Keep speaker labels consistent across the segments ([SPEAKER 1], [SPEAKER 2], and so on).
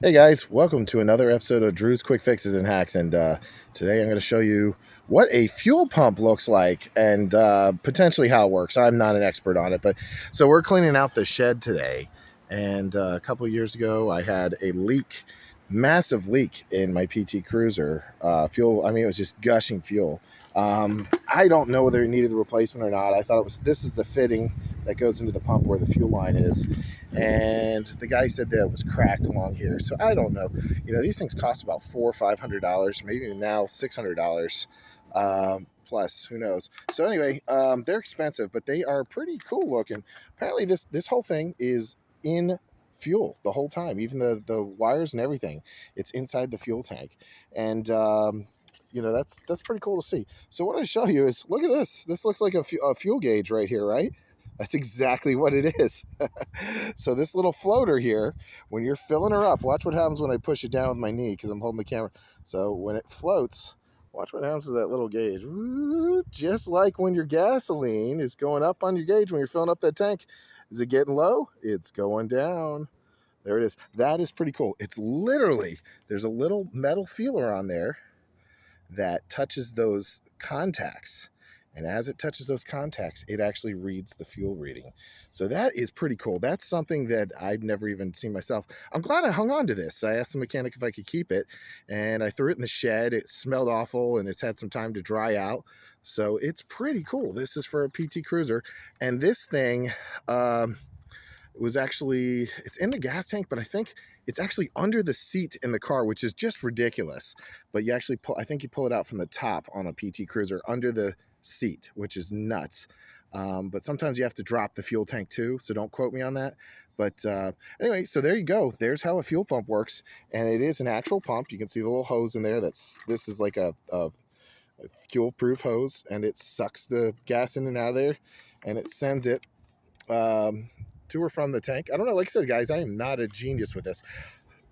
[SPEAKER 1] Hey guys, welcome to another episode of Drew's Quick Fixes and Hacks, and today I'm going to show you what a fuel pump looks like and potentially how it works. I'm not an expert on it, but so we're cleaning out the shed today, and a couple of years ago I had a leak, massive leak in my PT Cruiser. Fuel, I mean, it was just gushing fuel. I don't know whether it needed a replacement or not. I thought this is the fitting that goes into the pump where the fuel line is, and the guy said that it was cracked along here. So I don't know. These things cost about $400 or $500, maybe now $600 plus. Who knows? So anyway, they're expensive, but they are pretty cool looking. Apparently, this whole thing is in fuel the whole time, even the wires and everything. It's inside the fuel tank, and that's pretty cool to see. So what I show you is, look at this. This looks like a fuel gauge right here, right? That's exactly what it is. So this little floater here, when you're filling her up, watch what happens when I push it down with my knee because I'm holding the camera. So when it floats, watch what happens to that little gauge. Ooh, just like when your gasoline is going up on your gauge when you're filling up that tank. Is it getting low? It's going down. There it is. That is pretty cool. It's literally, there's a little metal feeler on there that touches those contacts. And as it touches those contacts, it actually reads the fuel reading. So that is pretty cool. That's something that I'd never even seen myself. I'm glad I hung on to this. I asked the mechanic if I could keep it, and I threw it in the shed. It smelled awful, and it's had some time to dry out. So it's pretty cool. This is for a PT Cruiser. And this thing it's in the gas tank, but I think it's actually under the seat in the car, which is just ridiculous. But you actually I think you pull it out from the top on a PT Cruiser under the seat, which is nuts. But sometimes you have to drop the fuel tank too, so don't quote me on that. But anyway, so there you go. There's how a fuel pump works, and it is an actual pump. You can see the little hose in there. This is like a fuel-proof hose, and it sucks the gas in and out of there, and it sends it to or from the tank. I don't know. Like I said, guys, I am not a genius with this,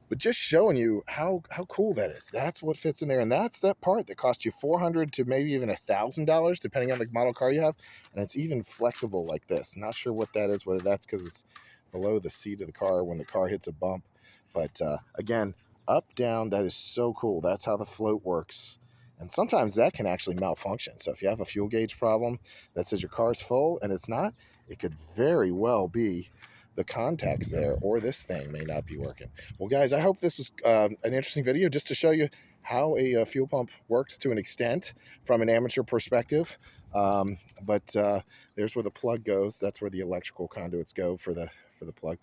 [SPEAKER 1] but just showing you how cool that is. That's what fits in there, and that's that part that costs you $400 to maybe even $1,000, depending on the model car you have. And it's even flexible like this. Not sure what that is, whether that's because it's below the seat of the car when the car hits a bump. But again, up, down, that is so cool. That's how the float works. And sometimes that can actually malfunction. So if you have a fuel gauge problem that says your car's full and it's not, it could very well be the contacts there, or this thing may not be working. Well, guys, I hope this was an interesting video just to show you how a fuel pump works to an extent from an amateur perspective. But there's where the plug goes. That's where the electrical conduits go for the plug.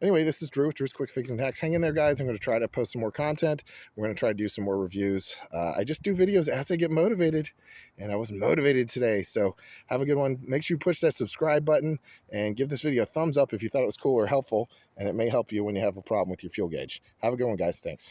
[SPEAKER 1] Anyway, this is Drew with Drew's Quick Fix and Hacks. Hang in there, guys. I'm going to try to post some more content. We're going to try to do some more reviews. I just do videos as I get motivated, and I was motivated today. So have a good one. Make sure you push that subscribe button and give this video a thumbs up if you thought it was cool or helpful, and it may help you when you have a problem with your fuel gauge. Have a good one, guys. Thanks.